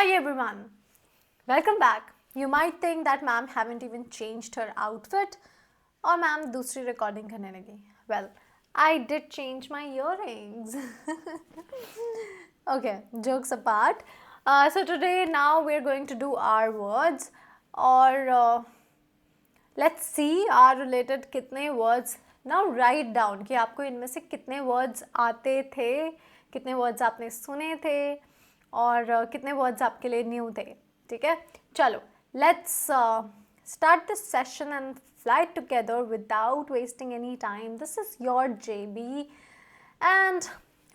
Hi everyone, welcome back. You might think that ma'am haven't even changed her outfit or ma'am दूसरी recording करने लगी. Well, I did change my earrings. Okay, jokes apart. So today now we're going to do our words or let's see our related कितने words. Now write down कि आपको इनमें से कितने words आते थे, कितने words आपने सुने थे और कितने वर्ड्स आपके लिए न्यू थे. ठीक है, चलो let's start this session and fly together without wasting any time. This is your JB and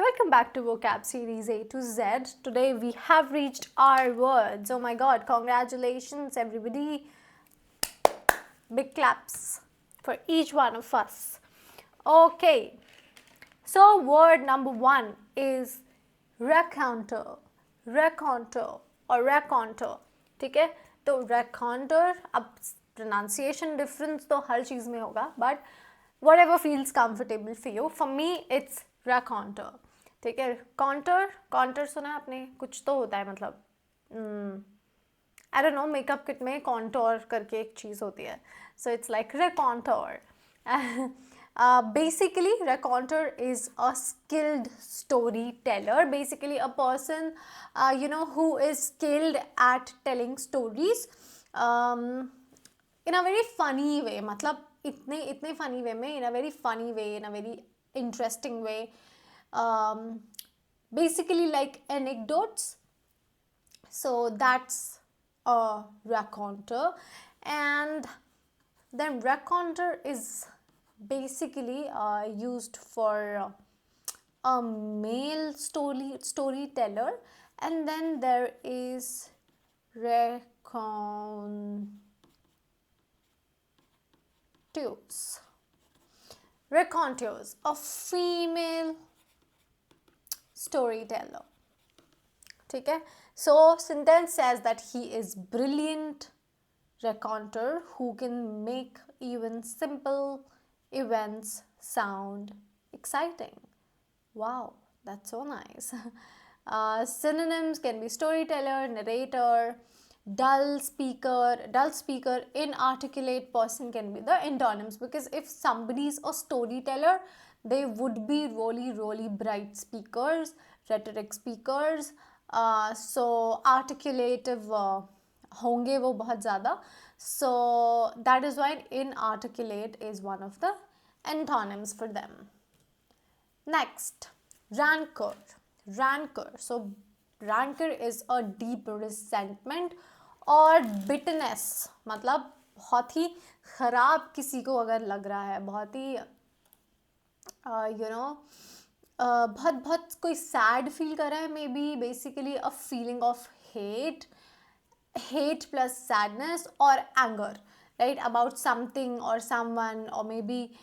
welcome back to vocab series A to Z. Today we have reached our words. Oh my god, congratulations everybody. Big claps for each one of us. Okay, so word number 1 is raconter. raconter और raconter. ठीक है, तो raconter, अब pronunciation difference तो हर चीज़ में होगा, but whatever feels comfortable for you. For me it's raconter. ठीक है, contour सुना है आपने? कुछ तो होता है, मतलब I don't know, makeup kit में contour करके एक चीज़ होती है, so it's like raconteur. Basically raconteur is a skilled storyteller, basically a person who is skilled at telling stories in a very funny way, मतलब इतने funny way में, in a very funny way, in a very interesting way, basically like anecdotes. So that's a raconteur. And then raconteur is basically used for a male storyteller, and then there is raconteurs, a female storyteller. ठीक है, so sentence says that he is brilliant raconteur who can make even simple events sound exciting. Wow, that's so nice. Synonyms can be storyteller, narrator, dull speaker, inarticulate person can be the antonyms, because if somebody is a storyteller, they would be really bright speakers, rhetoric speakers, so articulative होंगे वो बहुत ज़्यादा. So that is why inarticulate is one of the antonyms for them. Next, rancor. So rancor is a deep resentment और bitterness, मतलब बहुत ही ख़राब किसी को अगर लग रहा है, बहुत ही बहुत कोई सैड फील कर रहा है, may be basically a feeling of hate plus sadness or anger, right, about something or someone, or maybe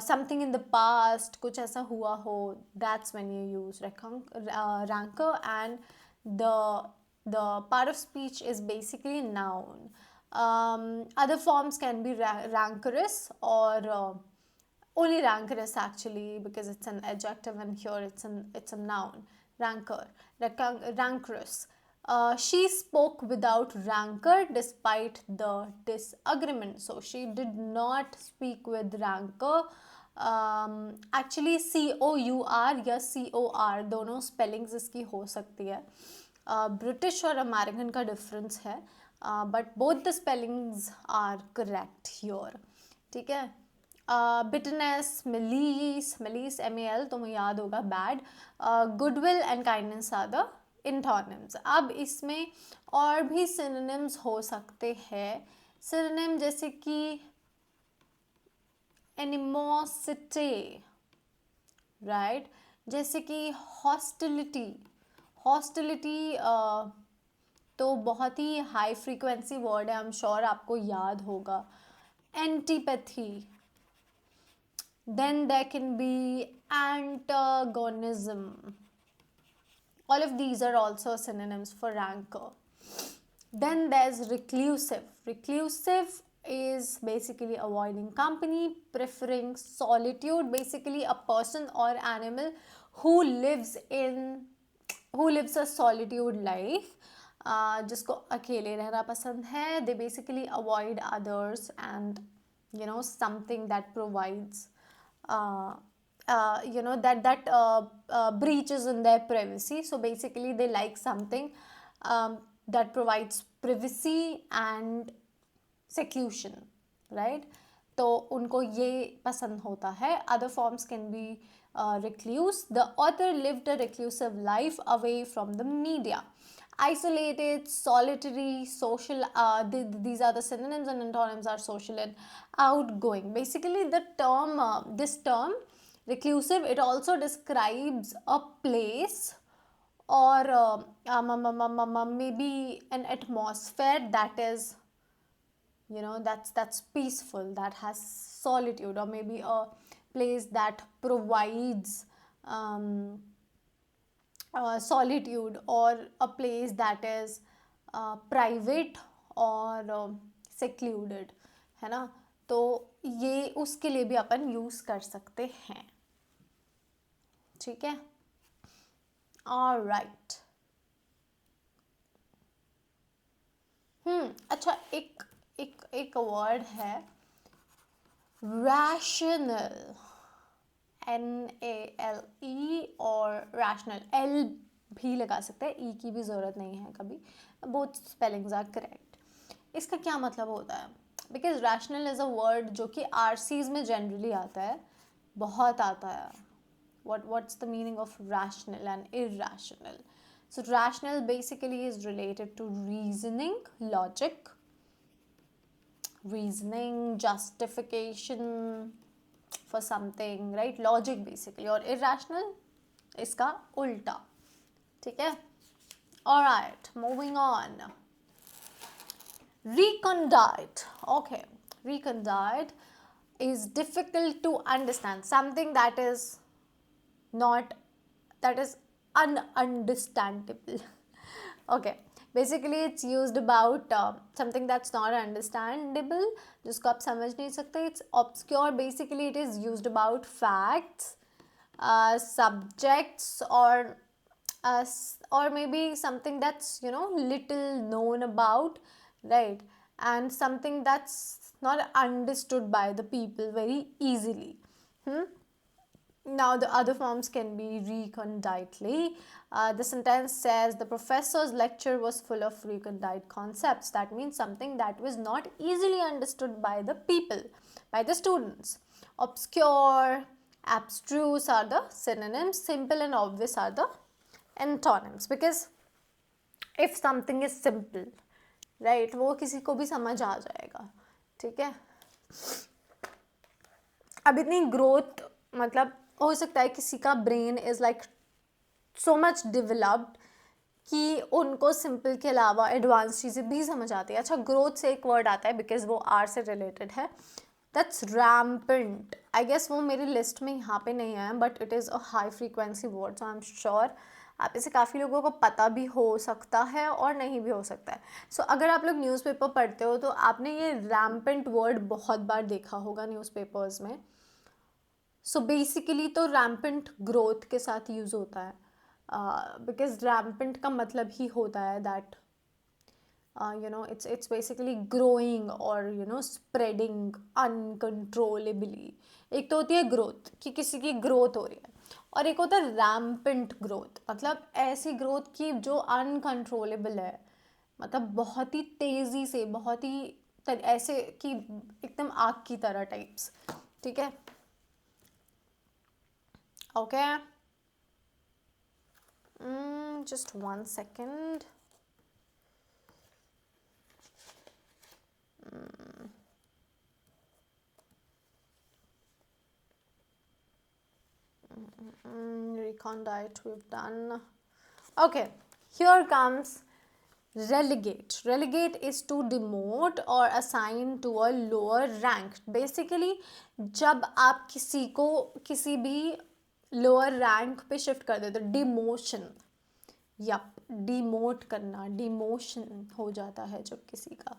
something in the past, कुछ ऐसा हुआ हो, that's when you use rancor. And the part of speech is basically noun. Other forms can be rancorous or only rancorous actually, because it's an adjective and here it's a noun. Rancorous. She spoke without rancor despite the disagreement. So she did not speak with rancor. Actually COUR या COR दोनों spellings इसकी हो सकती है. British और American का difference है, but both the spellings are correct here. ठीक है. Bitterness, malice MAL तुम्हें याद होगा, bad. Goodwill and kindness are the antonyms. अब इसमें और भी synonyms हो सकते हैं. Synonym जैसे कि animosity, right? जैसे कि hostility तो बहुत ही हाई फ्रीक्वेंसी वर्ड है, आई एम श्योर आपको याद होगा. Antipathy, then there can be antagonism. All of these are also synonyms for rancor. Then there's reclusive is basically avoiding company, preferring solitude, basically a person or animal who lives a solitude life. जिसको अकेले रहना पसंद है, they basically avoid others and something that provides breaches in their privacy. So basically they like something that provides privacy and seclusion, right? तो उनको ये पसंद होता है. Other forms can be recluse. The author lived a reclusive life away from the media. Isolated, solitary, social, these are the synonyms, and antonyms are social and outgoing. Basically the term, this term reclusive, it also describes a place or maybe an atmosphere that is, that's peaceful, that has solitude, or maybe a place that provides solitude, or a place that is private or secluded, है ना. तो ये उसके लिए भी अपन use कर सकते हैं. ठीक है. ऑलराइट. अच्छा, एक वर्ड है रैशनल, NALE, और रैशनल L भी लगा सकते हैं, E की भी ज़रूरत नहीं है कभी. Both spellings are correct. इसका क्या मतलब होता है? Because rational is a word जो कि RCs में जनरली आता है, बहुत आता है. What's the meaning of rational and irrational? So rational basically is related to reasoning, justification for something, right? Logic basically. और irrational इसका उल्टा. ठीक है. Alright, moving on. Recondite. Okay, recondite is difficult to understand. Something that is ununderstandable. Okay, basically it's used about something that's not understandable, जिसको आप समझ नहीं सकते. It's obscure. Basically it is used about facts, subjects, or maybe something that's little known about, right? And something that's not understood by the people very easily. Now the other forms can be reconditely. The sentence says the professor's lecture was full of recondite concepts. That means something that was not easily understood by the people, by the students. Obscure, abstruse are the synonyms. Simple and obvious are the antonyms. Because if something is simple, right, वो किसी को भी समझ आ जाएगा. ठीक है. अब इतनी ग्रोथ, मतलब हो सकता है किसी का brain is like so much developed कि उनको सिंपल के अलावा एडवांस चीज़ें भी समझ आती है. अच्छा, ग्रोथ से एक वर्ड आता है बिकॉज वो आर से रिलेटेड है. That's rampant. आई गेस वो मेरी लिस्ट में यहाँ पे नहीं है, but it is a high frequency word. So I am sure आप इसे काफ़ी लोगों को पता भी हो सकता है और नहीं भी हो सकता है. सो अगर आप लोग न्यूज़पेपर पढ़ते हो तो आपने ये रैम्पेंट वर्ड बहुत बार देखा होगा न्यूज़पेपर्स में. सो बेसिकली तो रैम्पेंट ग्रोथ के साथ यूज़ होता है, बिकॉज रैम्पेंट का मतलब ही होता है that it's basically growing or spreading uncontrollably. एक तो होती है ग्रोथ कि किसी की ग्रोथ हो रही है, और एक होता है रैम्पेंट ग्रोथ, मतलब ऐसी ग्रोथ की जो अनकंट्रोलेबल है, मतलब बहुत ही तेज़ी से, बहुत ही ऐसे कि एकदम आग की तरह टाइप्स. ठीक है. Okay, just 1 second. Recondite we've done. Okay, here comes relegate. Relegate is to demote or assign to a lower rank. Basically जब आप किसी को किसी भी लोअर रैंक पे शिफ्ट कर देते हो, डिमोशन, या डिमोट करना, डिमोशन हो जाता है जब किसी का,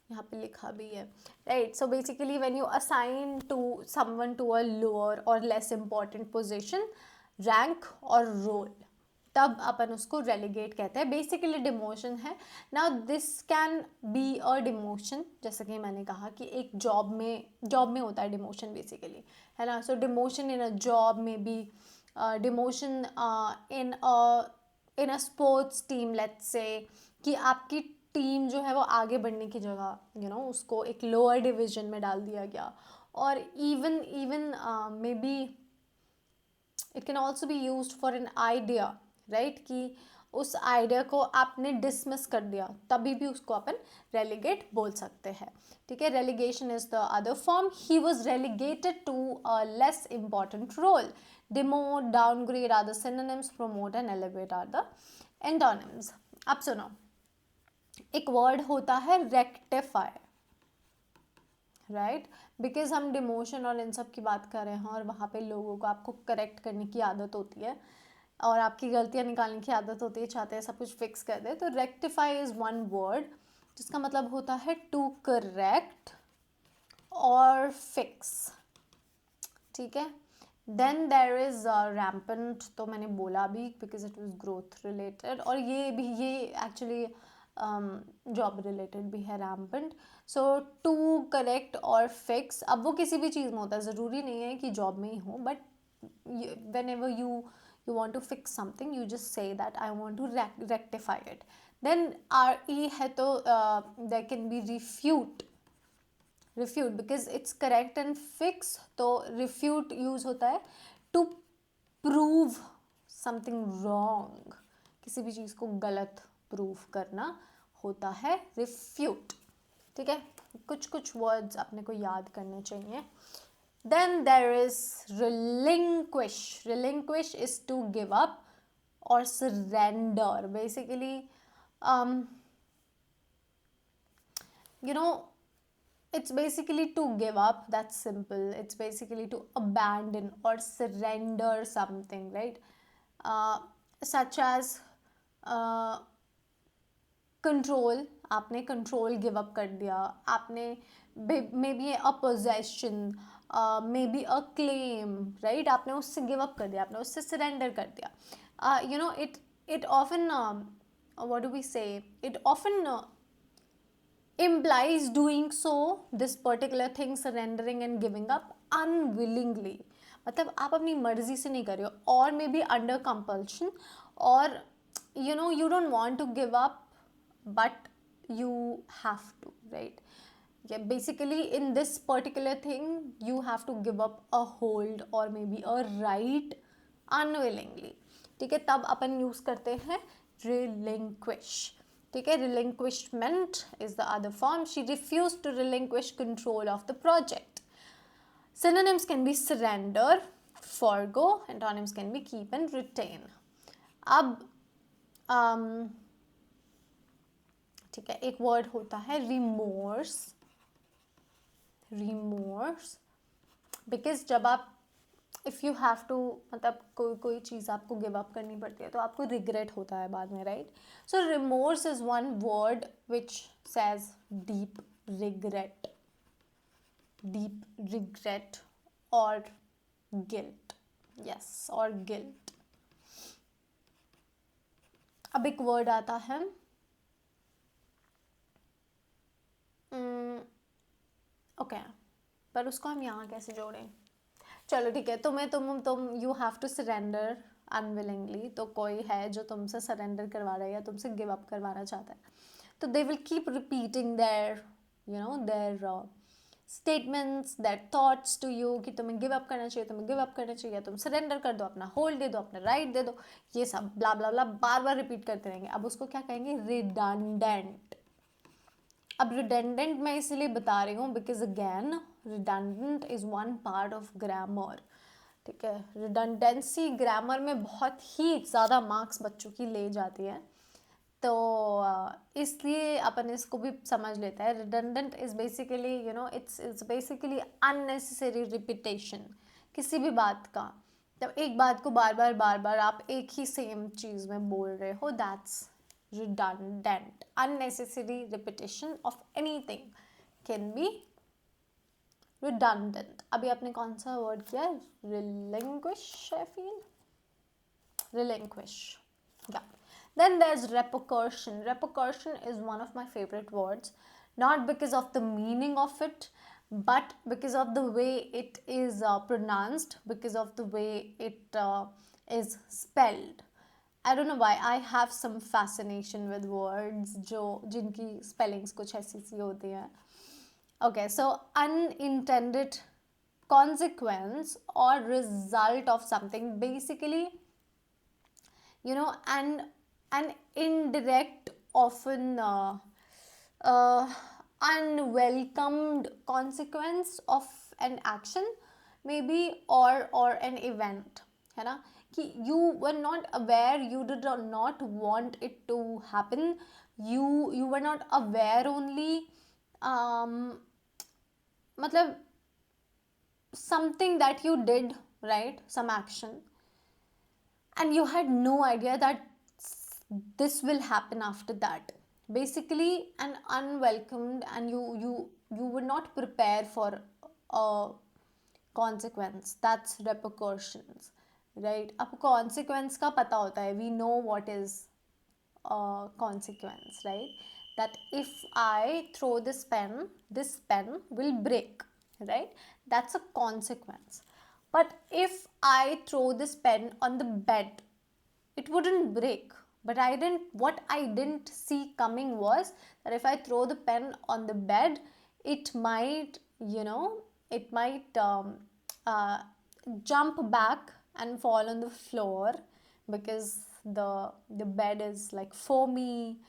यहाँ पे लिखा भी है, right. So basically when you assign to someone to a lower और लेस इम्पॉर्टेंट पोजीशन, रैंक और रोल, तब अपन उसको रेलीगेट कहते हैं. बेसिकली डिमोशन है. Now this can be a demotion, जैसे कि मैंने कहा कि एक जॉब में होता है डिमोशन बेसिकली, है ना. So demotion in a job में बी demotion in a sports team, let's say कि आपकी टीम जो है वो आगे बढ़ने की जगह उसको एक लोअर डिवीजन में डाल दिया गया. और even may be it can also be use for an idea, right, कि उस आइडिया को आपने डिसमिस कर दिया, तभी भी उसको अपन रेलीगेट बोल सकते हैं. ठीक है. Relegation is the other form. He was relegated to a less important role. Demote, downgrade are the synonyms. Promote and elevate are the antonyms. अब सुनो, एक वर्ड होता है रेक्टिफाई, राइट, बिकॉज हम डिमोशन और इन सब की बात कर रहे हैं और वहाँ पे लोगों को आपको करेक्ट करने की आदत होती है और आपकी गलतियाँ निकालने की आदत होती है, चाहते हैं सब कुछ फिक्स कर दे. तो रेक्टिफाई इज़ वन वर्ड जिसका मतलब होता है टू करेक्ट और फिक्स. ठीक है. देन देर इज रैम्पेंट, तो मैंने बोला भी because it was growth related, और ये एक्चुअली जॉब रिलेटेड भी है रैम्पेंट. सो टू करेक्ट और फिक्स, अब वो किसी भी चीज़ में होता है, ज़रूरी नहीं है कि जॉब में ही हो, but when ever you want to fix something, you just say that I want to rectify it. Then re है तो there can be refute because it's correct and fix, तो refute use होता है to prove something wrong, किसी भी चीज़ को गलत prove करना होता है refute. ठीक है. कुछ वर्ड्स अपने को याद करने चाहिए. Then there is relinquish. Relinquish is to give up or surrender. Basically, it's basically to give up. That's simple. It's basically to abandon or surrender something, right? Such as control, आपने control give up कर दिया, आपने may be a possession, may be a claim, right, आपने उससे give up कर दिया, आपने उससे सरेंडर कर दिया. It often what do we say, it often implies doing so, this particular thing, surrendering and giving up unwillingly. मतलब आप अपनी मर्जी से नहीं कर रहे हो, और मे बी अंडर कंपल्शन, और you don't want to give up but you have to, right? Yeah, basically in this particular thing you have to give up a hold or maybe a right unwillingly. ठीक है. तब अपन use करते हैं relinquish. ठीक है. relinquishment is the other form. She refused to relinquish control of the project. Synonyms can be surrender, forgo. Antonyms can be keep and retain. अब ठीक है, एक वर्ड होता है रिमोर्स. रिमोर्स बिकॉज जब आप इफ़ यू हैव टू, मतलब कोई चीज़ आपको गिव अप करनी पड़ती है तो आपको रिग्रेट होता है बाद में, right. So remorse is one word which says deep regret. Deep regret और गिल्ट. यस, और गिल्ट. अब एक वर्ड आता है ओके, पर उसको हम यहाँ कैसे जोड़ें. चलो ठीक है. तुम you have to surrender unwillingly, तो कोई है जो तुमसे सरेंडर करवा रहा है या तुमसे गिव अप करवाना चाहता है, तो they will keep repeating their their statements, their thoughts to you कि तुम्हें गिव अप करना चाहिए, तुम्हें गिव अप करना चाहिए, तुम सरेंडर कर दो, अपना होल्ड दे दो, अपना राइट दे दो, ये सब ब्ला ब्ला ब्ला बार बार रिपीट करते रहेंगे. अब उसको क्या कहेंगे, रिडंडेंट. अब रिडंडेंट मैं इसलिए बता रही हूँ because again redundant is one part of grammar. ठीक है. रिडंडेंसी ग्रामर में बहुत ही ज़्यादा मार्क्स बच्चों की ले जाती है, तो इसलिए अपन इसको भी समझ लेते हैं. Redundant is basically it's basically unnecessary repetition किसी भी बात का. जब एक बात को बार बार आप एक ही सेम चीज़ में बोल रहे हो, that's redundant. Unnecessary repetition of anything can be redundant. अभी आपने कौन सा वर्ड किया, relinquish, I feel, relinquish. Yeah. Then there's repercussion. Repercussion is one of my favorite words, not because of the meaning of it, but because of the way it is pronounced, because of the way it is spelled. I don't know why I have some fascination with words जो जिनकी spellings कुछ ऐसी सी होती हैं. Okay, so unintended consequence or result of something, basically, an indirect, often uh, unwelcomed consequence of an action, maybe, or an event, है ना, कि you were not aware, you did not want it to happen, you were not aware only, मतलब something that you did, right, some action, and you had no idea that this will happen after that, basically an unwelcomed, and you were not prepared for a consequence. That's repercussions, right? आपको consequence का पता होता है, we know what is consequence, right? That if I throw this pen will break, right? That's a consequence. But if I throw this pen on the bed, it wouldn't break. But what I didn't see coming was that if I throw the pen on the bed, it might, it might uh, jump back and fall on the floor, because the bed is like foamy,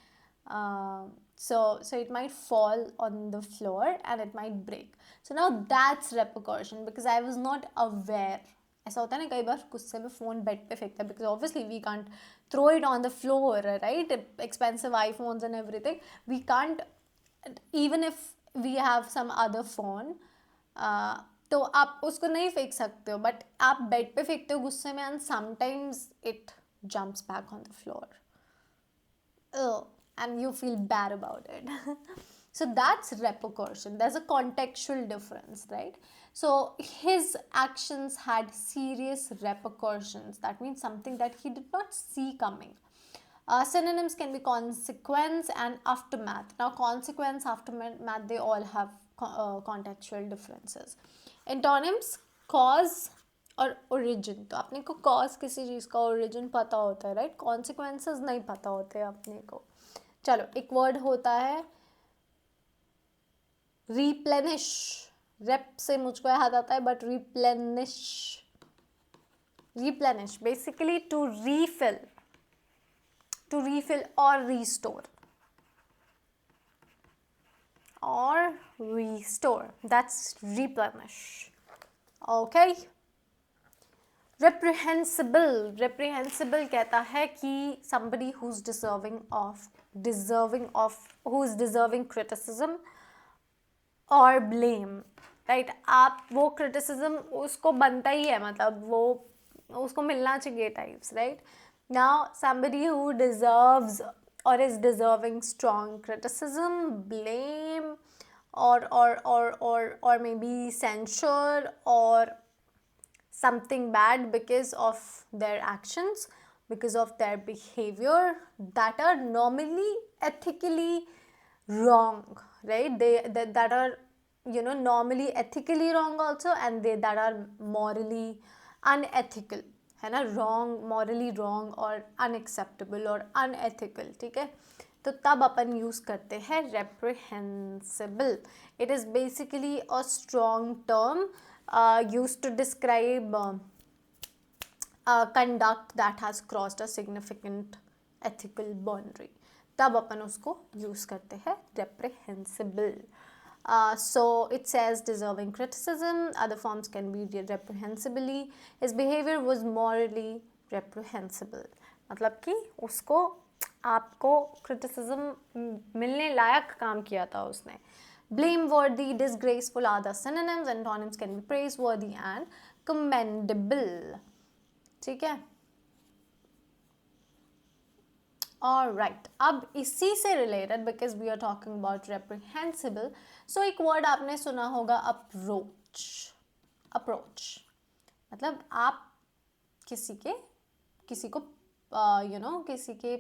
so it might fall on the floor and it might break. So now that's repercussion, because I was not aware. ऐसा होता है ना कई बार गुस्से में phone bed पे फेंकता है, because obviously we can't throw it on the floor, right? Expensive iPhones and everything, we can't, even if we have some other phone, तो आप उसको नहीं फेंक सकते हो, बट आप बेड पे फेंकते हो गुस्से में, and sometimes it jumps back on the floor, and you feel bad about it. So that's repercussion. There's a contextual difference, right? So his actions had serious repercussions. That means something that he did not see coming. Synonyms can be consequence and aftermath. Now consequence, aftermath, they all have contextual differences. Antonyms, cause और origin. तो अपने को cause किसी चीज़ का, origin पता होता है, right? Consequences नहीं पता होते अपने को. चलो, एक वर्ड होता है रिप्लेनिश. रेप से मुझको याद आता है, but replenish basically to refill और restore. That's replenish. Okay. reprehensible कहता है कि somebody who's deserving criticism or blame, right? आप वो criticism उसको बनता ही है, मतलब वो उसको मिलना चाहिए types, right? Now somebody who deserves or is deserving strong criticism, blame, or maybe censure or something bad because of their actions, because of their behavior that are normally ethically wrong, right? That are normally ethically wrong also, and that are morally unethical, है ना? wrong, morally wrong और unacceptable और unethical, ठीक है? तो तब अपन use करते हैं reprehensible. It is basically a strong term used to describe conduct that has crossed a significant ethical boundary. तब अपन उसको यूज़ करते हैं reprehensible. So it says deserving criticism. Other forms can be reprehensibly. His behavior was morally reprehensible. मतलब कि उसको आपको criticism मिलने लायक काम किया था उसने. Blameworthy, disgraceful are the synonyms. Antonyms can be praiseworthy and commendable. ठीक है? Alright, अब इसी से related, because we are talking about reprehensible, so एक word आपने सुना होगा approach. मतलब आप किसी को किसी के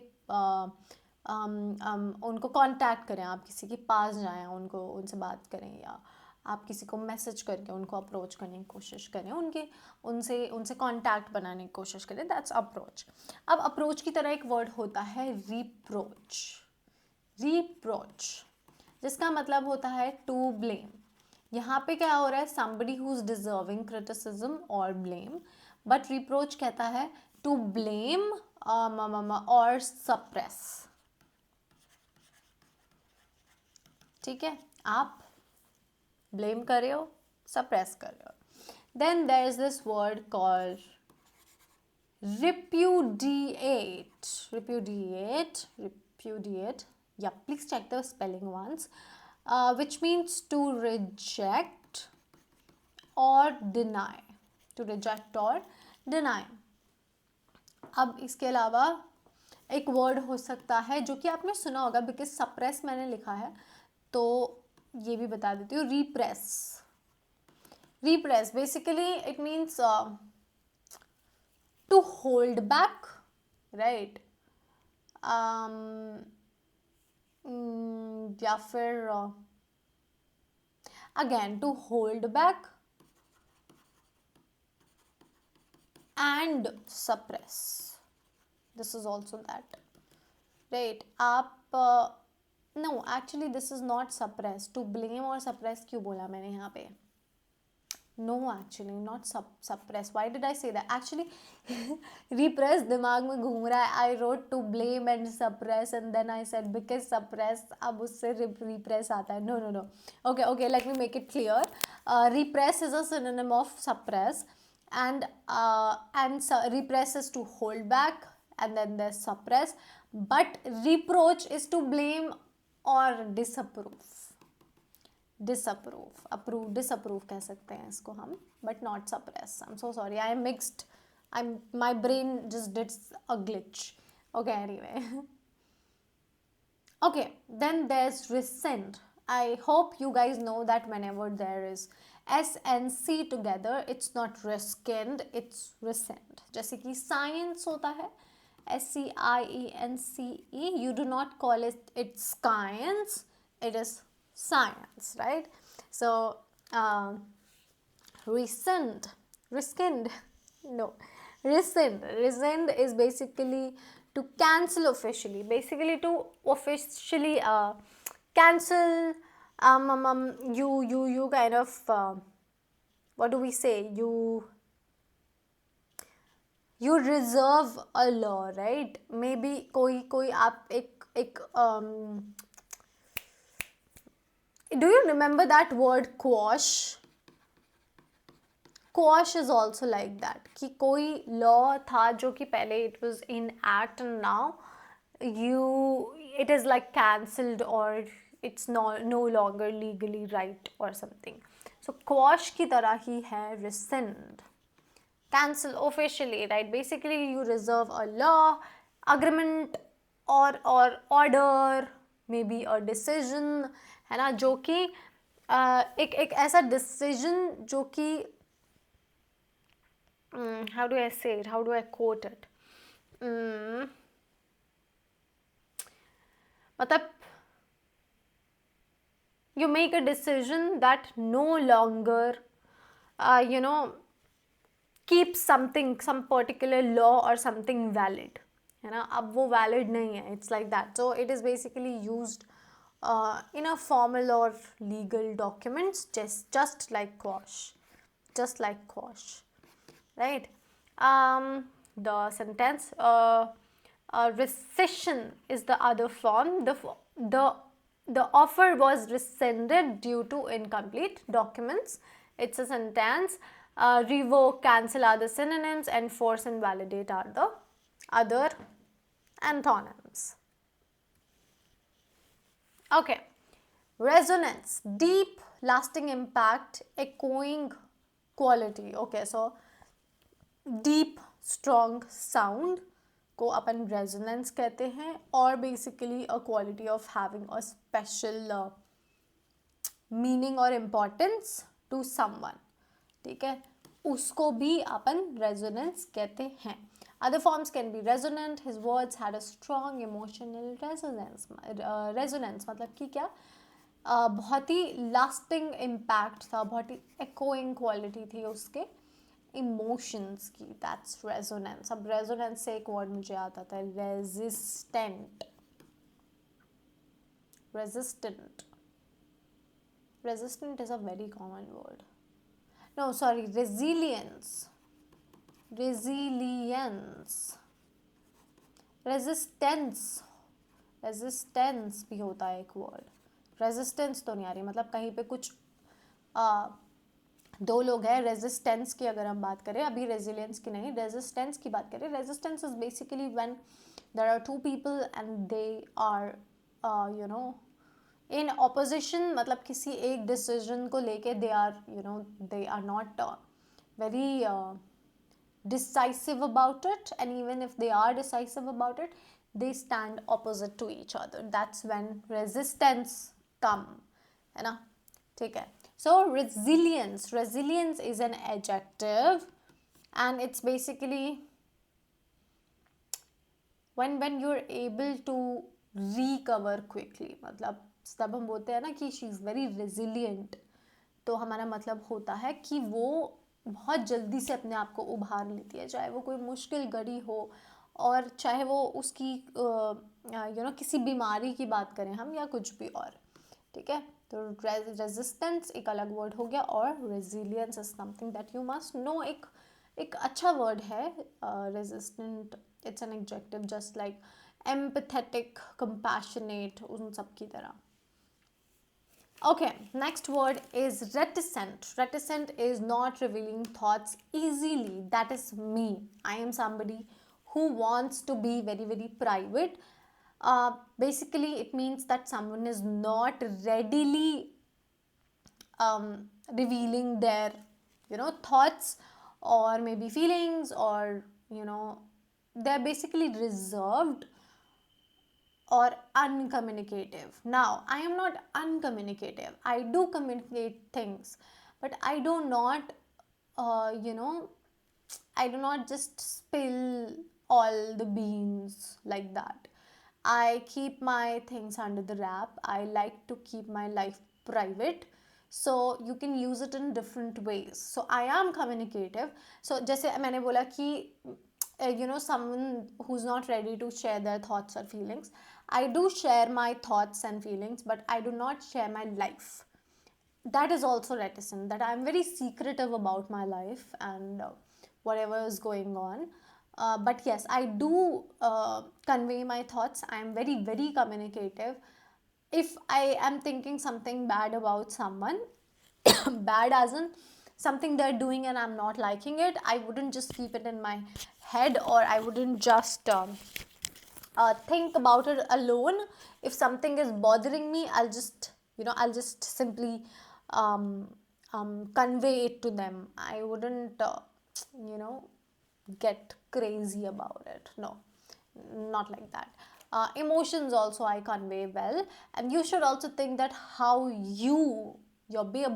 उनको कांटेक्ट करें, आप किसी के पास जाएं, उनको उनसे बात करें, या आप किसी को मैसेज करके उनको अप्रोच करने की कोशिश करें, उनसे उनसे कांटेक्ट बनाने की कोशिश करें, दैट्स अप्रोच। अब अप्रोच की तरह एक वर्ड होता है रिप्रोच। रिप्रोच जिसका मतलब होता है टू ब्लेम। यहाँ पे क्या हो रहा है, somebody who is deserving criticism or blame, but reproach कहता है to blame or suppress। ठीक है, आप blame कर रहे हो, suppress कर रहे हो। Then there is this word called repudiate। repudiate repudiate yeah, please check the spelling once, which means to reject or deny। to reject or deny। अब इसके अलावा एक वर्ड हो सकता है जो कि आपने सुना होगा, बिकॉज सप्रेस मैंने लिखा है तो ये भी बता देती हूँ, repress. Repress basically it means to hold back, right, या फिर again to hold back and suppress, this is also that, right। आप no, actually this is not suppress। to blame और suppress क्यों बोला मैंने यहाँ पे, no actually not suppress, why did I say that actually repress दिमाग में घूम रहा है, I wrote to blame and suppress and then I said because suppress अब उससे repress आता है, no no no, okay let me make it clear। repress is a synonym of suppress, and repress is to hold back, and then there's suppress, but reproach is to blame or disapprove। disapprove कह सकते हैं इसको हम, but not suppress। I'm so sorry, I am mixed, my brain just did a glitch। okay, anyway okay, then there's rescind। I hope you guys know that whenever there is S and C together, it's not rescind, it's rescind। जैसे कि science होता है, SCIENCE, you do not call it science, it is science, right? So rescind no, rescind is basically to cancel officially, basically to officially cancel, you kind of what do we say, you reserve a law, right? maybe कोई आप एक do you remember that word quash? quash is also like that, कि कोई law था जो कि पहले it was in act and now it is like cancelled or it's no longer legally right or something। so quash की तरह ही है rescind, cancel officially, right? basically you reserve a law, agreement or order, maybe a decision, है ना, जो कि एक ऐसा decision जो कि how do I say it, how do I quote it, मतलब you make a decision that no longer keep something, some particular law or something valid, है ना, अब वो valid नहीं है, it's like that। so it is basically used in a formal or legal documents, just like quash, right? The sentence rescission is the other form, the offer was rescinded due to incomplete documents, it's a sentence। revoke, cancel are the synonyms, and force and validate are the other antonyms। okay, resonance, deep lasting impact, echoing quality। okay, so deep strong sound को अपन resonance कहते हैं, और basically a quality of having a special meaning or importance to someone, ठीक है, उसको भी अपन resonance कहते हैं। Other forms can be resonant. His words had a strong emotional resonance. Resonance मतलब कि क्या, बहुत ही लास्टिंग इम्पैक्ट था, बहुत ही echoing क्वालिटी थी उसके इमोशंस की. That's resonance. अब रेजोनेंस से एक वर्ड मुझे आता था, resistant. resistant. Resistant is a very common word. No, sorry, resilience. Resilience. Resistance. Resistance भी होता है एक वर्ड. रेजिस्टेंस तो नहीं आ रही, मतलब कहीं पे कुछ दो लोग हैं. रेजिस्टेंस की अगर हम बात करें, अभी रेजिलियंस की नहीं, रेजिस्टेंस की बात करें. Resistance is basically when there are two people and they are you know in opposition. मतलब किसी एक डिसीजन को लेके they are they are not very decisive about it, and even if they are decisive about it, they stand opposite to each other. That's when resistance come, है ना. ठीक है. So resilience is an adjective, and it's basically when you're able to recover quickly. मतलब तब हम बोलते हैं ना कि she is very resilient, तो हमारा मतलब होता है कि वो बहुत जल्दी से अपने आप को उभार लेती है, चाहे वो कोई मुश्किल घड़ी हो, और चाहे वो उसकी किसी बीमारी की बात करें हम, या कुछ भी और. ठीक है. तो रेजिस्टेंस एक अलग वर्ड हो गया, और resilience is something that you must know. एक अच्छा वर्ड है resistant. It's an adjective just like empathetic, compassionate, उन सब की तरह. Okay, next word is reticent. Reticent is not revealing thoughts easily. That is me. I am somebody who wants to be very, very private. Basically, it means that someone is not readily revealing their, thoughts, or maybe feelings, or, they're basically reserved or uncommunicative. Now, I am not uncommunicative. I do communicate things, but I do not, I do not just spill all the beans like that. I keep my things under the wrap. I like to keep my life private. So you can use it in different ways. So I am communicative. So जैसे मैंने बोला कि someone who's not ready to share their thoughts or feelings, I do share my thoughts and feelings, but I do not share my life. That is also reticent, that I'm very secretive about my life and whatever is going on. But yes, I do convey my thoughts. I'm very, very communicative. If I am thinking something bad about someone, bad as in something they're doing and I'm not liking it, I wouldn't just keep it in my head, or I wouldn't just think about it alone. If something is bothering me, I'll just simply convey it to them. I wouldn't get crazy about it. No, not like that. Emotions also I convey well, and you should also think that how your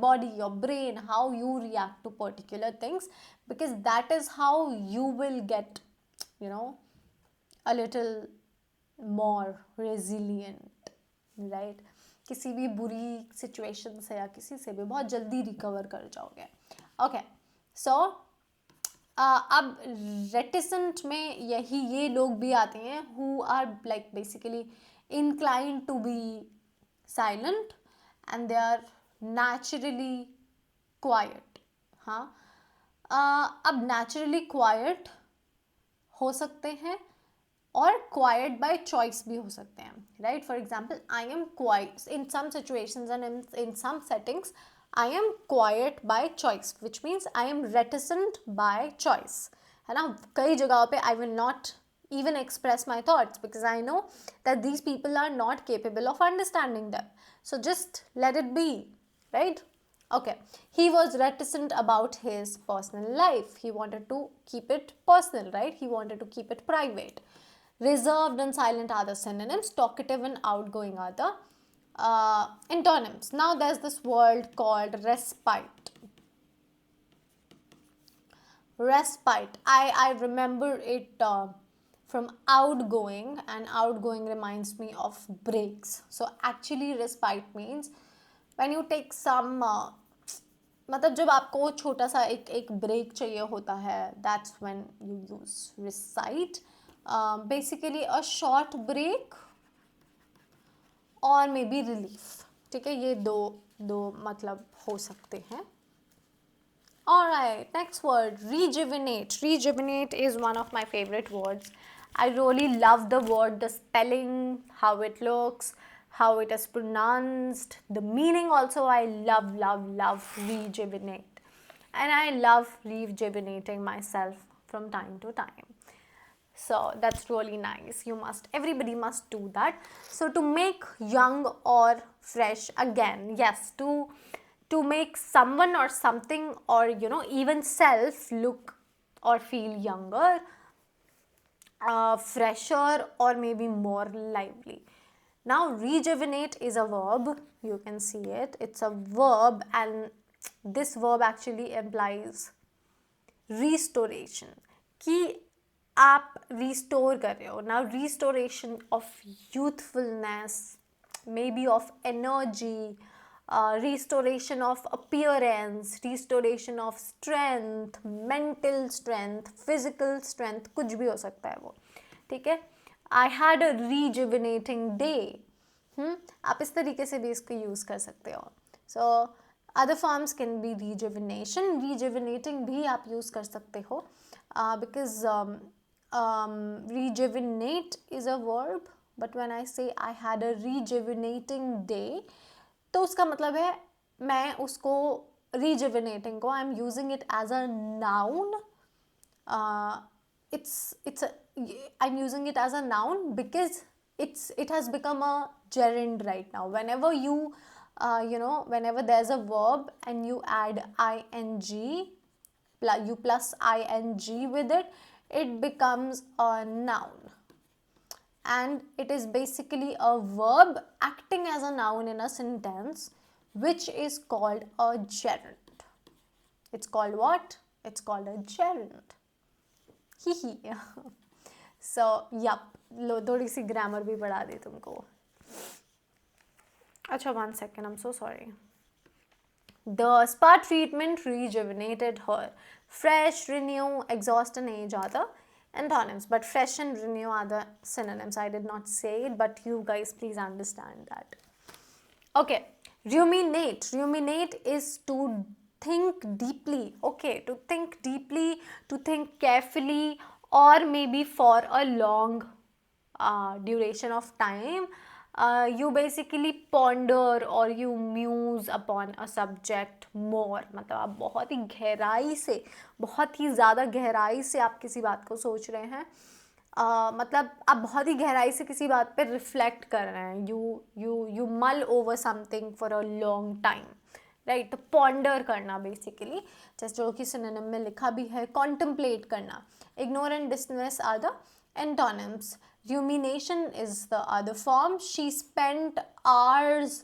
body, your brain, how you react to particular things, because that is how you will get a little more resilient, right? किसी भी बुरी situation से या किसी से भी बहुत जल्दी रिकवर कर जाओगे. ओके, सो अब रेटिसेंट में ये लोग भी आते हैं who are like basically inclined to be silent and they are naturally quiet. हाँ, अब naturally quiet हो सकते हैं और quiet by choice भी हो सकते हैं, right? For example, I am quiet in some situations and in some settings. I am quiet by choice, which means I am reticent by choice, है ना. कई जगहों पे I will not even express my thoughts because I know that these people are not capable of understanding them. So just let it be, right? Okay, he was reticent about his personal life. He wanted to keep it personal, right? He wanted to keep it private. Reserved and silent are the synonyms. Talkative and outgoing are the antonyms. Now there's this word called respite. Respite. I remember it from outgoing, and outgoing reminds me of breaks. So actually respite means when you take some मतलब जब आपको छोटा सा एक break चाहिए होता है, that's when you use respite. Basically a short break और मे बी रिलीफ. ठीक है, ये दो दो मतलब हो सकते हैं. Alright, next word, rejuvenate. Rejuvenate is one of my favorite words. I really love the word, the spelling, how it looks, how it is pronounced, the meaning also. I love rejuvenate. And I love rejuvenating myself from time to time. So that's really nice. Everybody must do that. So to make young or fresh again, yes, to make someone or something or even self look or feel younger, fresher, or maybe more lively. Now rejuvenate is a verb. You can see it. It's a verb, and this verb actually implies restoration. कि आप restore कर रहे हो. Now restoration of youthfulness, may be of energy, restoration of appearance, restoration of strength, mental strength, physical strength, कुछ भी हो सकता है वो. ठीक है, I had a rejuvenating day. आप इस तरीके से भी इसको यूज़ कर सकते हो. So other forms can be rejuvenation. Rejuvenating भी आप यूज़ कर सकते हो because rejuvenate is a verb, but when I say I had a rejuvenating day, तो उसका मतलब है मैं उसको rejuvenating को I'm using it as a noun. I'm using it as a noun because it has become a gerund right now. Whenever whenever there's a verb and you add ing, you plus ing with it, it becomes a noun. And it is basically a verb acting as a noun in a sentence, which is called a gerund. It's called what? It's called a gerund. So yup, लो थोड़ी सी grammar भी पढ़ा दी तुमको. अच्छा, 1 second, I'm so sorry. The spa treatment rejuvenated her. Fresh, renew, exhaust and age are the antonyms, but fresh and renew are the synonyms. I did not say it, but you guys please understand that. Okay, ruminate. Ruminate is to think deeply. Okay, to think deeply, to think carefully, or maybe for a long duration of time. You basically ponder or you muse upon a subject more. मतलब आप बहुत ही गहराई से, बहुत ही ज़्यादा गहराई से आप किसी बात को सोच रहे हैं. मतलब आप बहुत ही गहराई से किसी बात पे रिफ्लेक्ट कर रहे हैं. यू मल over something for a long time, right. तो पॉन्डर करना बेसिकली, जैसे जो कि सिनोनिम में लिखा भी है, कॉन्टम्पलेट करना. Ignore and dismiss are the antonyms. Rumination is the other form. She spent hours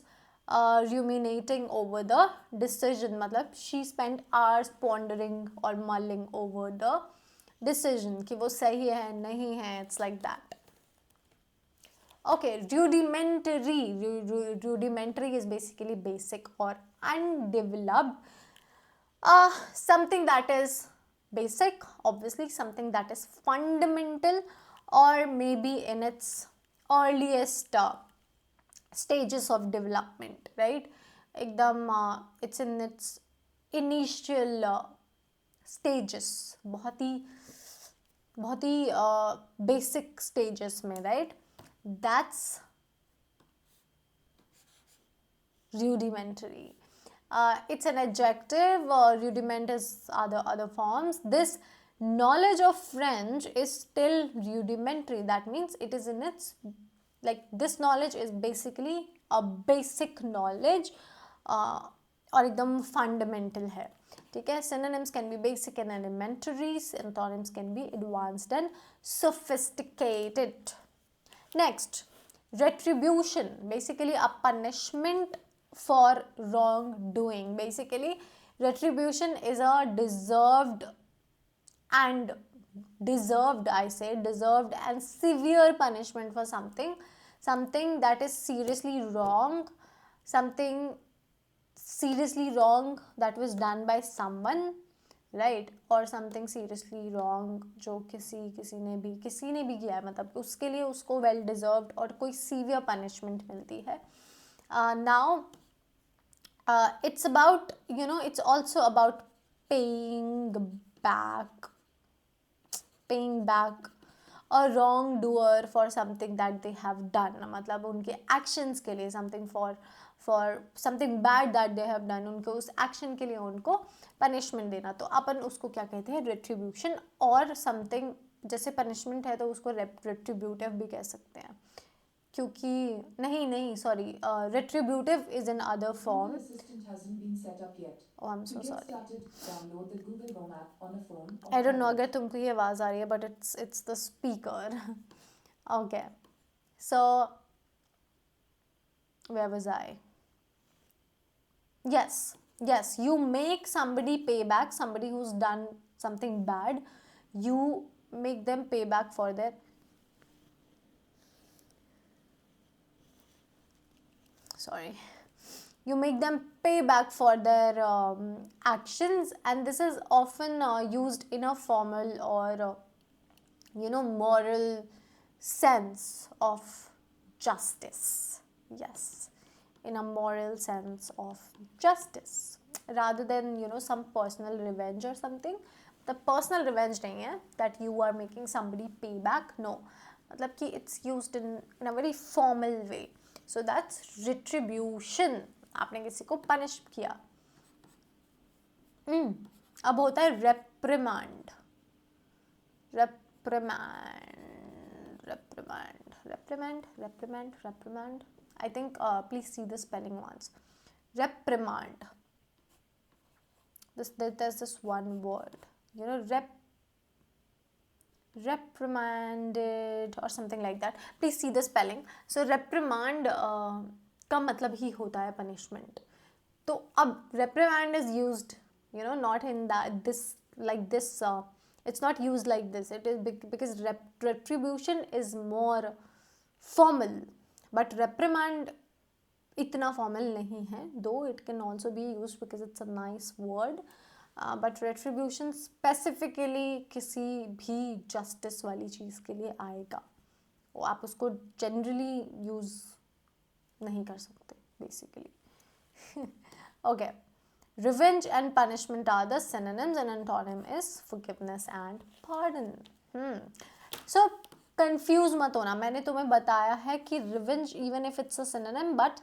ruminating over the decision. मतलब she spent hours pondering or mulling over the decision कि वो सही है नहीं है. It's like that. Okay, rudimentary. Rudimentary is basically basic or undeveloped. Something that is basic, obviously something that is fundamental, or maybe in its earliest stages of development, right? एकदम it's in its initial stages, बहुत ही basic stages में, right? That's rudimentary. It's an adjective. Rudiment is other forms. This knowledge of French is still rudimentary. That means it is in its, like, this knowledge is basically a basic knowledge और एकदम fundamental है. ठीक है. Synonyms can be basic and elementary. Antonyms can be advanced and sophisticated. Next, retribution. Basically a punishment for wrongdoing. Basically retribution is a deserved and deserved, I say deserved and severe punishment for something that is seriously wrong, something seriously wrong that was done by someone, right? और something seriously wrong जो किसी ने भी किया है, मतलब उसके लिए उसको well deserved और कोई severe punishment मिलती है. Now it's about, it's also about paying back a wrongdoer for something that they have done. मतलब उनके actions के लिए for something bad that they have done, उनको उस action के लिए उनको punishment देना. तो अपन उसको क्या कहते हैं, retribution. और something जैसे punishment है तो उसको retributive भी कह सकते हैं, क्योंकि नहीं sorry, retributive is in other form. Google Assistant hasn't been set up yet. Oh, I'm so To get sorry. started, download the Google Home app on a phone or I don't know tablet. अगर तुमको ये आवाज़ आ रही है, but it's the speaker. Okay, so where was I? Yes, you make somebody pay back, somebody who's done something bad, you make them pay back for their you make them pay back for their actions, and this is often used in a formal or moral sense of justice. Yes, in a moral sense of justice, rather than some personal revenge or something. The personal revenge नहीं है that you are making somebody pay back, no, मतलब कि it's used in a very formal way. So that's retribution. आपने किसी को punish किया. अब होता है reprimand. Reprimand. I think please see the spelling once. Reprimand. There's this one word, reprimanded or something like that. Please see the spelling. So reprimand का मतलब ही होता है punishment. तो अब reprimand is used, not in this like this. It's not used like this. It is because retribution is more formal, but reprimand इतना formal नहीं है. Though it can also be used because it's a nice word. But retribution specifically किसी भी justice वाली चीज़ के लिए आएगा. वो आप उसको generally use नहीं कर सकते basically. Okay. Revenge and punishment are the synonyms, and antonym is forgiveness and pardon. So confuse मत होना. मैंने तुम्हें बताया है कि revenge, even if it's a synonym, but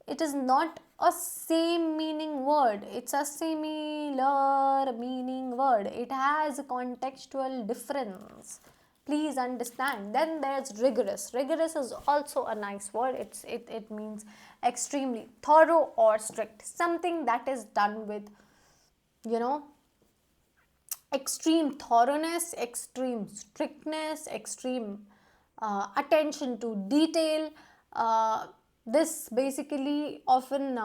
it is not a same meaning word. It's a similar meaning word. It has a contextual difference. Please understand. Then there's rigorous. Rigorous is also a nice word. It means extremely thorough or strict. Something that is done with, extreme thoroughness, extreme strictness, extreme attention to detail. This basically often,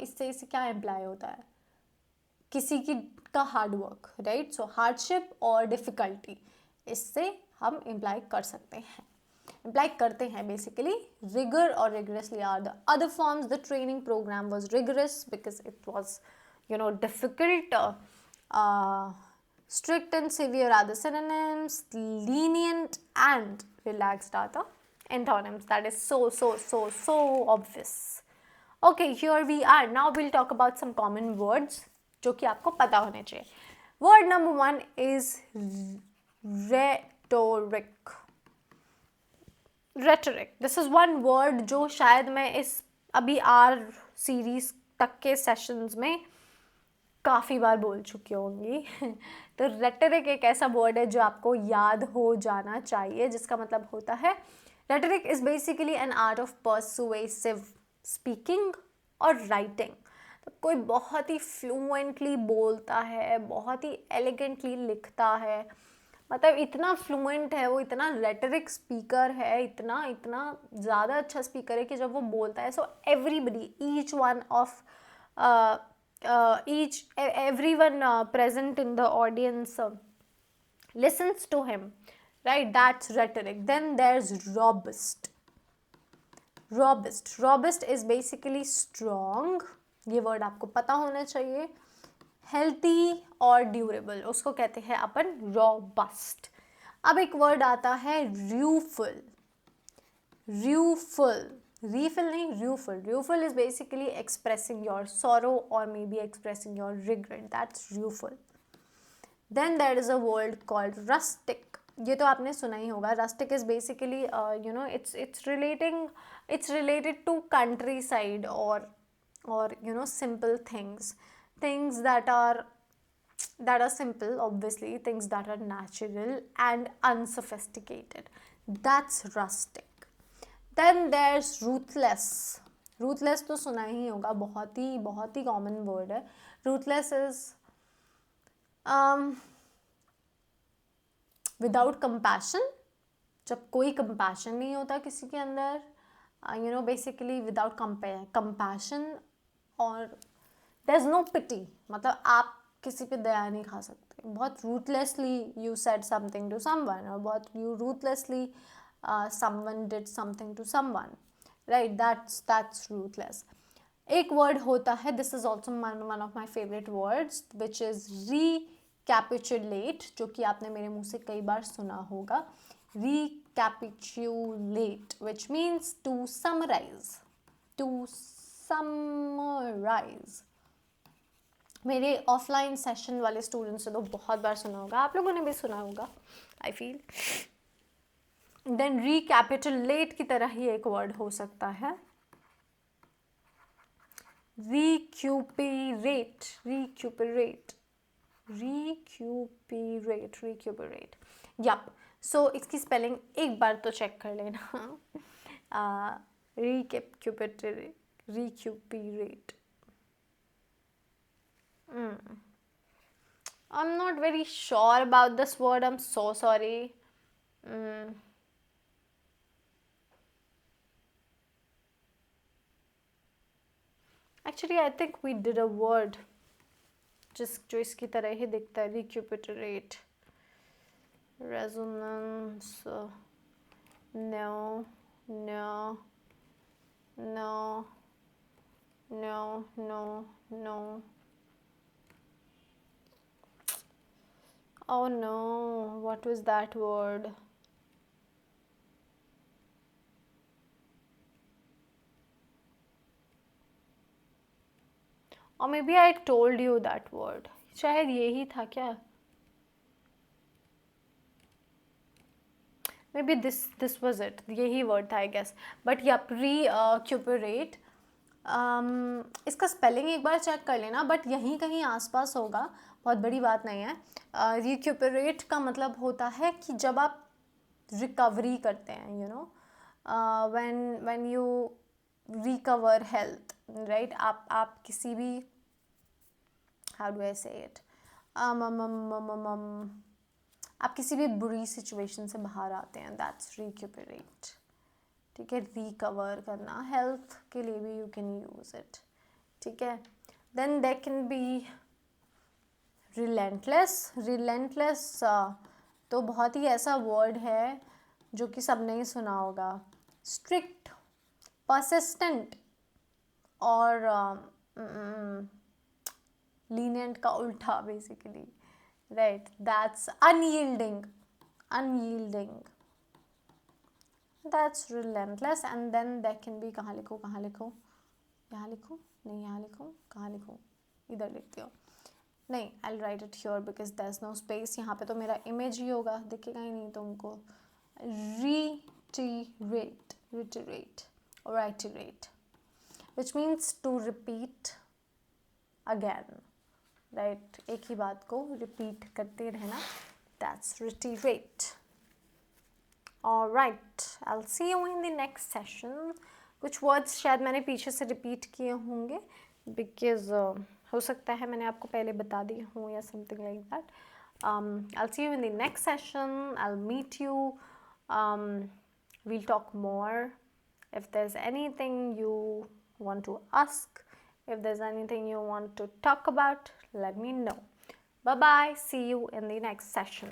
इससे क्या imply होता है? किसी की का hard work, right? So hardship और difficulty, इससे हम इम्प्लाई करते हैं बेसिकली. रिगर और rigorously are the other forms. The training program was rigorous because it was difficult. strict and severe are the synonyms. Lenient and relaxed are the antonyms. That is so obvious. Okay, here we are. Now we'll talk about some common words जो कि आपको पता होने चाहिए. Word number 1 is rhetoric. This is one word जो शायद मैं इस अभी R सीरीज तक के सेशंस में काफ़ी बार बोल चुकी होंगी. तो rhetoric एक ऐसा वर्ड है जो आपको याद हो जाना चाहिए, जिसका मतलब होता है rhetoric is basically an art of persuasive speaking और writing. तो कोई बहुत ही फ्लुएंटली बोलता है, बहुत ही एलिगेंटली लिखता है, मतलब इतना फ्लुएंट है वो, इतना रेटरिक स्पीकर है, इतना ज़्यादा अच्छा स्पीकर है कि जब वो बोलता है, so everybody, each one of everyone present in the audience listens to him, right? That's rhetoric. Then there's robust. Robust is basically strong, ये word आपको पता होना चाहिए. हेल्थी और ड्यूरेबल, उसको कहते हैं अपन रॉबस्ट. अब एक वर्ड आता है रूफुल. रीफिल नहीं, rueful. Rueful is basically expressing your sorrow और मे be expressing your regret. That's rueful. Then there is a word called rustic. ये तो आपने सुना ही होगा. Rustic is basically it's related to countryside or simple things that are simple, obviously, things that are natural and unsophisticated. That's rustic. Then there's ruthless तो सुना ही होगा, बहुत ही कॉमन वर्ड है. ruthless is without compassion. जब कोई compassion नहीं होता किसी के अंदर, बेसिकली विदाउट कंपैशन, और देयर इज नो पिटी, मतलब आप किसी पे दया नहीं खा सकते. बहुत ruthlessly you said something to someone, और बहुत you ruthlessly someone did something to someone, right? That's ruthless. एक वर्ड होता है, this is also one of my favourite words, which is recapitulate, जो कि आपने मेरे मुंह से कई बार सुना होगा. recapitulate, which means to summarize. मेरे ऑफलाइन सेशन वाले स्टूडेंट्स से तो बहुत बार सुना होगा, आप लोगों ने भी सुना होगा, आई फील. देन recapitulate की तरह ही एक वर्ड हो सकता है recuperate. यप. सो इसकी स्पेलिंग एक बार तो चेक कर लेना. recuperate. I'm not very sure about this word. I'm so sorry. Actually, I think we did a word जो इसकी तरह ही दिखता है. recuperate. Resonance. No. Oh no, what was that word? Or maybe I told you that word. शायद यही था क्या? Maybe this was it. यही word था, I guess. But yeah, recuperate. इसका स्पेलिंग एक बार चेक कर लेना, बट यहीं कहीं आसपास होगा, बहुत बड़ी बात नहीं है. रिक्यूपरेट का मतलब होता है कि जब आप रिकवरी करते हैं, when you recover health, right? आप किसी भी, हाउ डू आई से इट, आप किसी भी बुरी सिचुएशन से बाहर आते हैं, दैट्स रिक्यूपरेट. ठीक है, रिकवर करना, हेल्थ के लिए भी यू कैन यूज़ इट. ठीक है. Then there can be relentless. तो बहुत ही ऐसा वर्ड है जो कि सबने ही सुना होगा. स्ट्रिक्ट, परसिस्टेंट और लीनियंट का उल्टा basically, right? That's unyielding. That's relentless. And then there can be, कहाँ लिखूँ, यहाँ लिखूँ, नहीं यहाँ लिखूँ, कहाँ लिखूँ, इधर लिखती हूँ. नहीं, I'll write it here because there's no space. यहाँ पे तो मेरा इमेज ही होगा, दिखेगा ही नहीं तुमको. reiterate or iterate, which means to repeat again, right? एक ही बात को repeat करते रहना. That's reiterate. Alright, I'll see you in the next session. कुछ words शायद मैंने पीछे से repeat किए होंगे because हो सकता है मैंने आपको पहले बता दिए हों या something like that. I'll see you in the next session. I'll meet you. We'll talk more. If there's anything you want to ask, If there's anything you want to talk about, let me know. Bye bye. See you in the next session.